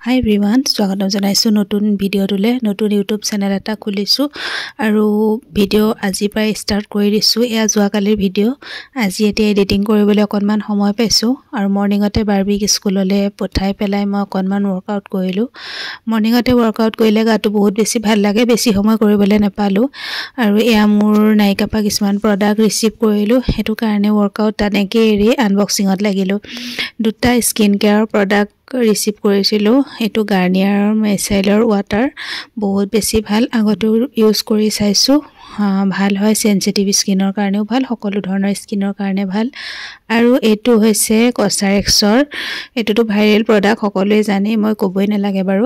হাই everyone স্বাগতম জনাইছো নতুন ভিডিঅ'টোলে নতুন ইউটিউব চেনেল এটা খুলিছো আৰু ভিডিঅ' আজি পাই ষ্টাৰ্ট কৰি দিছো এয়া যোৱাকালিৰ ভিডিঅ' আজি এতিয়া এডিটিং কৰিবলৈ অকনমান সময় পাইছো আৰু মৰ্নিংতে বাৰ্বিক স্কুললৈ পঠাই পেলাই মই অকনমান ওয়াৰ্কআউট কৰিলো মৰ্নিংতে ওয়াৰ্কআউট কৰিলে গাটো বহুত বেছি ভাল লাগে বেছি সময় কৰিবলৈ নাপালো আৰু এয়া মোৰ নাইকাপা কিছুমান প্ৰডাক্ট ৰিসিভ কৰিলো হেতু কাৰণে ওয়াৰ্কআউট তানেকে এৰি আনবক্সিংত লাগিলো দুটা স্কিন কেয়াৰ প্ৰডাক্ট ৰিসিভ কৰিছিলো এটো গাৰ্নিয়াৰ মিচেলাৰ ওয়াটাৰ বহুত বেছি ভাল আগতে ইউজ কৰি চাইছো ভাল হয় সেনসিটিভ স্কিনৰ কাৰণেও ভাল সকলো ধৰণৰ স্কিনৰ কাৰণে ভাল আৰু এটো হৈছে কসাৰেক্সৰ এটোটো ভাইৰেল প্ৰডাক্ট সকলোৱে জানে মই কবই নালাগে বাৰু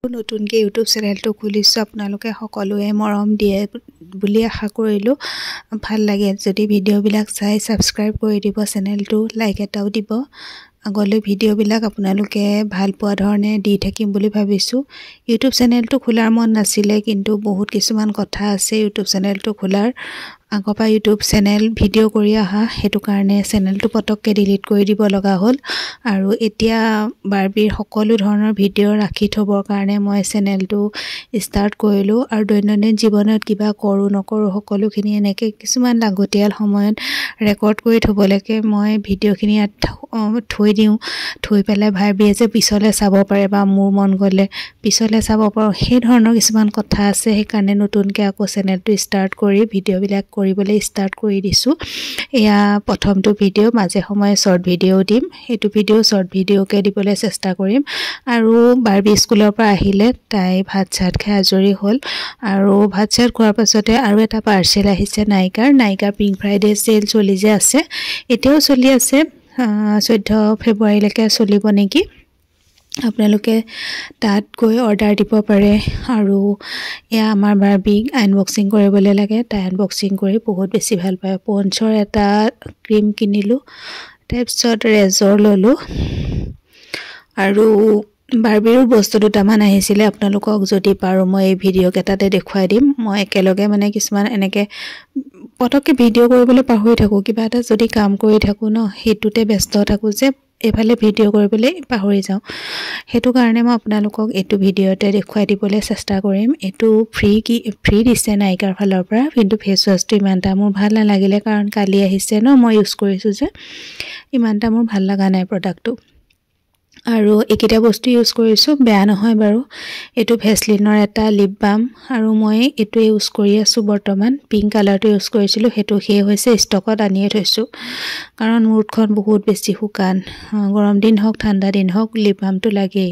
নতুনকে ইউটিউব চেনেলটো খুলিছো আপোনালোকে সকলোৱে মৰম দিয়ে বুলি আশা কৰিলো ভাল লাগে যদি ভিডিও বিলাক চাই সাবস্ক্ৰাইব কৰি দিব চেনেলটো লাইক এটাও দিব আগলৈ ভিডিও বিলাক আপোনালোকে ভাল পোৱা ধৰণে দি থাকিম বুলি ভাবিছো ইউটিউব চেনেলটো খোলাৰ মন নাছিলে কিন্তু বহুত কিছুমান কথা আছে ইউটিউব চেনেলটো খোলাৰ আগপা ইউটিউব চেনেল ভিডিও কৰি আহা হেতু কাৰণে চেনেলটো পটককে ডিলিট কৰি দিব লগা হ'ল আৰু এতিয়া বাৰ্বিৰ সকলো ধৰণৰ ভিডিও ৰাখি থবৰ কাৰণে মই চেনেলটো ষ্টাৰ্ট কৰিলো আৰু দৈনন্দিন জীৱনত কিবা কৰো নকৰো সকলোখিনি এনেকে কিছুমান লাগতিয়াল সময়ত ৰেকৰ্ড কৰি থবলৈকে মই ভিডিওখিনি থৈ দিও থৈ পেলাই ভাবিয়ে যে পিছলে চাব পাৰে বা মোৰ মন গলে পিছলে চাব পাৰো সেই ধৰণৰ কিছুমান কথা আছে সেই কাৰণে নতুনকে আকৌ চেনেলটো ষ্টাৰ্ট কৰি ভিডিও বিলাক কৰিবলৈ ষ্টাৰ্ট কৰি দিছো এয়া প্ৰথমটো ভিডিও মাজে সময়ে শৰ্ট ভিডিও দিম এটো ভিডিও শৰ্ট ভিডিওকে দিবলৈ চেষ্টা কৰিম আৰু বাৰ্বি স্কুলৰ পৰা আহিলে তাই ভাত চাত খাই আজৰি হ'ল আৰু ভাত চাত খোৱাৰ পাছতে আৰু এটা পাৰ্সেল আহিছে নাইকাৰ পিংক ফ্ৰাইডে সেল চলি যে আছে এতিয়াও চলি আছে 14 ফেব্ৰুৱাৰীলৈকে চলিব নেকি আপোনালোকে তাত গৈ অৰ্ডাৰ দিব পাৰে আৰু এয়া আমাৰ বাৰ্বিক আনবক্সিং কৰিবলৈ লাগে তাই আনবক্সিং কৰি বহুত বেছি ভাল পায় পঞ্চৰ এটা ক্ৰীম কিনিলো তাৰপিছত ৰেজৰ ললো আৰু বাৰ্বিৰ বস্তু দুটামান আহিছিলে আপোনালোকক যদি পাৰো মই এই ভিডিও কেটাতে দেখুৱাই দিম মই একেলগে মানে কিছুমান এনেকে পটককে ভিডিও কৰিবলৈ পাহৰি থাকো কিবা এটা যদি কাম কৰি থাকো ন হেতুতে ব্যস্ত থাকো যে এফালে ভিডিও কৰিবলৈ পাহৰি যাও হেতু কাৰণে মই আপোনালোকক এটো ভিডিওতে দেখুৱাই দিবলৈ চেষ্টা কৰিম এটো ফ্ৰী দিছে নাইকাৰ ফালৰ পৰা কিন্তু ফেস ওয়াশটো ইমানটা মোৰ ভাল নালাগিলে কাৰণ কালি আহিছে ন মই ইউজ কৰিছো যে ইমানটা মোৰ ভাল লাগা নাই প্ৰডাক্টটো আৰু একিটা বস্তু ইউজ কৰিছো বেয়া নহয় বাৰু এটো ভেসলিনৰ এটা লিপ বাম আৰু মই এটো ইউজ কৰি আছো বৰ্তমান পিংক কালাৰটো ইউজ কৰিছিলো হেতু হে হৈছে ষ্টকত আনিয়ে থৈছো কাৰণ মুৰখন বহুত বেছি শুকান গৰম দিন হওক ঠাণ্ডা দিন হওক লিপ বামটো লাগে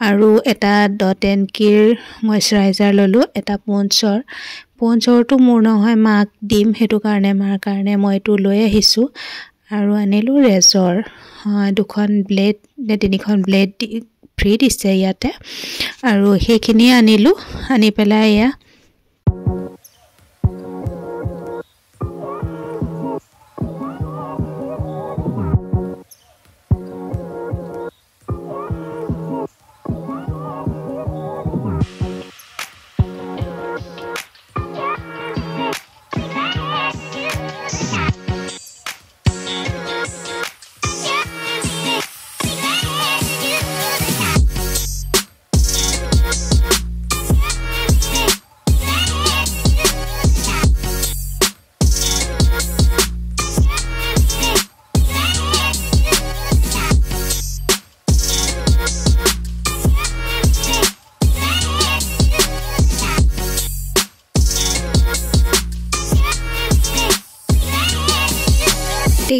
আৰু এটা ডট এণ্ড কিৰ ময়শ্চাৰাইজাৰ ললো এটা পঞ্চৰটো মোৰ নহয় মাক দিম হেতু কাৰণে মাৰ কাৰণে মই এটো লৈ আহিছো আৰু আনিলো ৰেজৰ দুখন ব্লেড নে তিনিখন ব্লেড ফ্ৰী দিছে ইয়াতে আৰু হেখিনি আনি পেলাই এয়া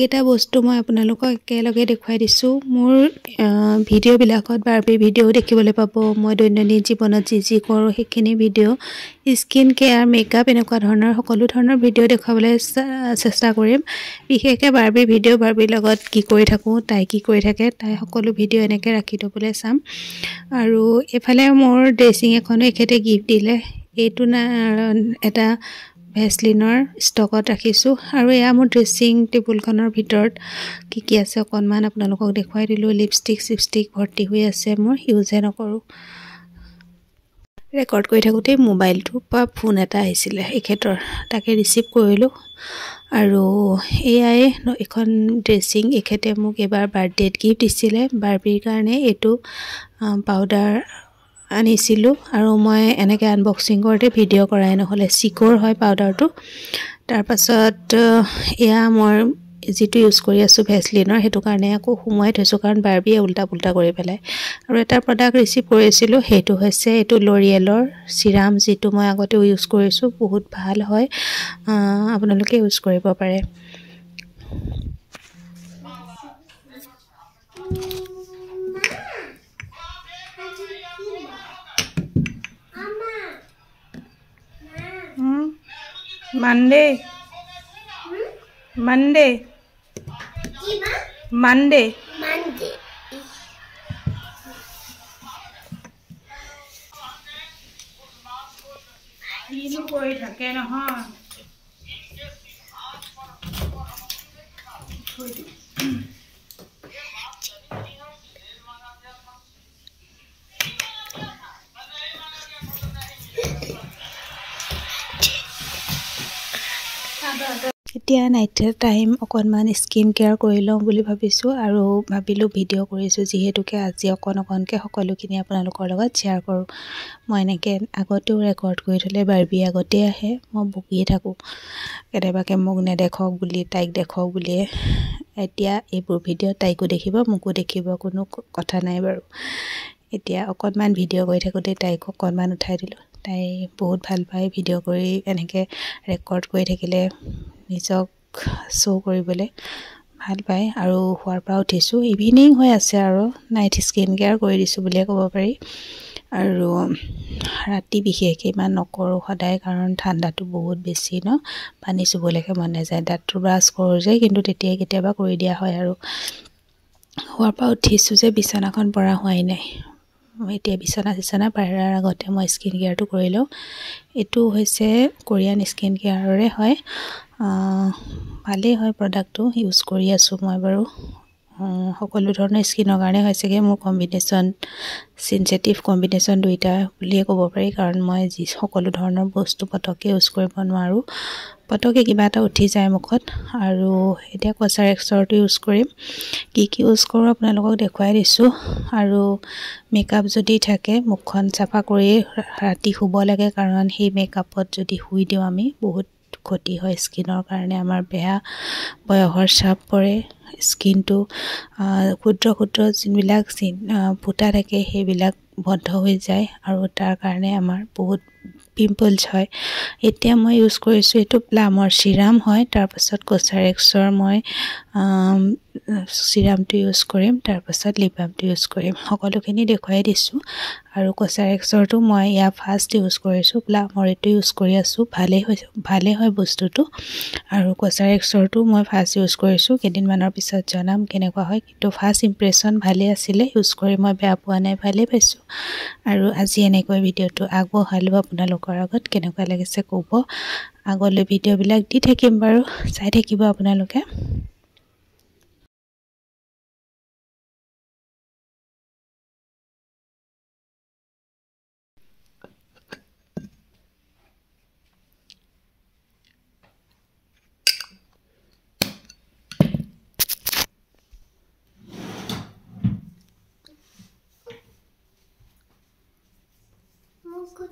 এটা বস্তু মই আপোনালোকক একেলগে দেখুৱাই দিছো মোৰ ভিডিও বিলাকত বাৰ্বি ভিডিও দেখিবলৈ পাব মই দৈনন্দিন জীৱনত যি কৰো হেখিনি ভিডিও স্কিন কেয়াৰ মেকআপ এনেকুৱা ধৰণৰ সকলো ধৰণৰ ভিডিও দেখাবলৈ চেষ্টা কৰিম বিশেষকৈ বাৰ্বি ভিডিও বাৰ্বিৰ লগত কি কৰি থাকো তাই কি কৰি থাকে তাই সকলো ভিডিও এনেকে ৰাখি থবলৈ চাম আৰু এফালে মোৰ ড্ৰেছিং এখনো এখেতে গিফট দিলে এটো না এটা ভেসলিনৰ ষ্টকত ৰাখিছো আৰু এয়া মোৰ ড্ৰেছিং টেবুলখনৰ ভিতৰত কি আছে অকনমান আপোনালোকক দেখুৱাই দিলো লিপষ্টিক ভৰ্তি হৈ আছে মোৰ ইউজে নকৰো ৰেকৰ্ড কৰি থাকোঁতেই মোবাইলটোৰ পৰা ফোন এটা আহিছিলে এখেতৰ, তাকে ৰিচিভ কৰিলোঁ। আৰু এয়াই এখন ড্ৰেছিং এখেতে মোক এইবাৰ বাৰ্থডেত গিফ্ট দিছিলে। বাৰ্বিৰ কাৰণে এইটো পাউডাৰ আনিছিলোঁ আৰু মই এনেকৈ আনবক্সিং কৰোঁতে ভিডিঅ' কৰাই নহ'লে। চিকৰ হয় পাউডাৰটো। তাৰপাছত এয়া মই যিটো ইউজ কৰি আছোঁ ভেচলিনৰ, সেইটো কাৰণে আকৌ সোমোৱাই থৈছোঁ কাৰণ বাৰ্বিয়ে উল্টা পুল্টা কৰি পেলাই। আৰু এটা প্ৰডাক্ট ৰিচিভ কৰিছিলোঁ, সেইটো হৈছে এইটো ল'ৰিয়েলৰ চিৰাম, যিটো মই আগতে ইউজ কৰিছোঁ, বহুত ভাল হয়, আপোনালোকে ইউজ কৰিব পাৰে। মানডে মানডে মানডে কিনো কৰি থাকে নহয়। এতিয়া নাইট টাইম অকণমান স্কিন কেয়াৰ কৰি লওঁ বুলি ভাবিছোঁ আৰু ভাবিলোঁ ভিডিঅ' কৰিছোঁ যিহেতুকে আজি অকণকৈ সকলোখিনি আপোনালোকৰ লগত শ্বেয়াৰ কৰোঁ। মই এনেকৈ আগতেও ৰেকৰ্ড কৰি থ'লে বাৰ্বি আগতেই আহে, মই বকিয়ে থাকোঁ কেতিয়াবাকে মোক নেদেখক বুলি, তাইক দেখক বুলিয়ে। এতিয়া এইবোৰ ভিডিঅ' তাইকো দেখিব, মোকো দেখিব, কোনো কথা নাই বাৰু। এতিয়া অকণমান ভিডিঅ' কৰি থাকোঁতে তাইক অকণমান উঠাই দিলোঁ। তাই বহুত ভাল পায় ভিডিঅ' কৰি, এনেকৈ ৰেকৰ্ড কৰি থাকিলে নিজক শ্ব' কৰিবলৈ ভাল পায়। আৰু শোৱাৰ পৰা উঠিছোঁ, ইভিনিং হৈ আছে আৰু নাইট স্কিন কেয়াৰ কৰি দিছোঁ বুলিয়ে ক'ব পাৰি। আৰু ৰাতি বিশেষকৈ ইমান নকৰোঁ সদায়, কাৰণ ঠাণ্ডাটো বহুত বেছি ন, পানী চুবলৈকে মন নাযায়। দাঁতটো ব্ৰাছ কৰোঁ যে, কিন্তু তেতিয়াই কেতিয়াবা কৰি দিয়া হয়। আৰু শোৱাৰ পৰা উঠিছোঁ যে বিচনাখন পৰা হোৱাই নাই। এতিয়া বিচনা পাৰাৰ আগতে মই স্কিন কেয়াৰটো কৰি লওঁ। এইটো হৈছে কোৰিয়ান স্কিন কেয়াৰৰে হয়, ভালেই হয় প্ৰডাক্টটো, ইউজ কৰি আছোঁ মই বাৰু। সকলো ধৰণৰ স্কিনৰ কাৰণে হৈছেগৈ মোৰ কম্বিনেশ্যন, চেনচিটিভ কম্বিনেশ্যন দুইটা বুলিয়ে ক'ব পাৰি, কাৰণ মই সকলো ধৰণৰ বস্তু পটককৈ ইউজ কৰিব নোৱাৰোঁ, পটককৈ কিবা এটা উঠি যায় মুখত। আৰু এতিয়া কচাৰেক্সৰটো ইউজ কৰিম। কি ইউজ কৰোঁ আপোনালোকক দেখুৱাই দিছোঁ। আৰু মেকআপ যদি থাকে মুখখন চাফা কৰি ৰাতি শুব লাগে, কাৰণ সেই মেকআপত যদি শুই দিওঁ আমি বহুত ক্ষতি হয় স্কিনৰ কাৰণে, আমাৰ বেয়া বয়সৰ চাপ পৰে। স্কিনটো ক্ষুদ্ৰ যোনবিলাক ফুটা থাকে সেইবিলাক বন্ধ হৈ যায়, আৰু তাৰ কাৰণে আমাৰ বহুত পিম্পলছ হয়। এতিয়া মই ইউজ কৰিছোঁ, এইটো প্লামৰ চিৰাম হয়। তাৰপাছত কচাৰেক্সৰ মই চিৰামটো ইউজ কৰিম, তাৰপাছত লিপ বামটো ইউজ কৰিম। সকলোখিনি দেখুৱাই দিছোঁ। আৰু কচাৰেক্সৰটো মই ফাৰ্ষ্ট ইউজ কৰিছোঁ, প্লামৰ এইটো ইউজ কৰি আছোঁ, ভালেই হয় বস্তুটো। আৰু কচাৰেক্সৰটো মই ফাৰ্ষ্ট ইউজ কৰিছোঁ, কেইদিনমানৰ পিছত জনাম কেনেকুৱা হয়, কিন্তু ফাৰ্ষ্ট ইমপ্ৰেশ্যন ভালেই আছিলে, ইউজ কৰি মই বেয়া পোৱা নাই, ভালেই পাইছোঁ। আৰু আজি এনেকৈ ভিডিঅ'টো আগবঢ়ালোঁ আপোনালোকৰ আগত, কেনেকুৱা লাগিছে ক'ব। আগলৈ ভিডিঅ'বিলাক দি থাকিম বাৰু, চাই থাকিব আপোনালোকে। Muito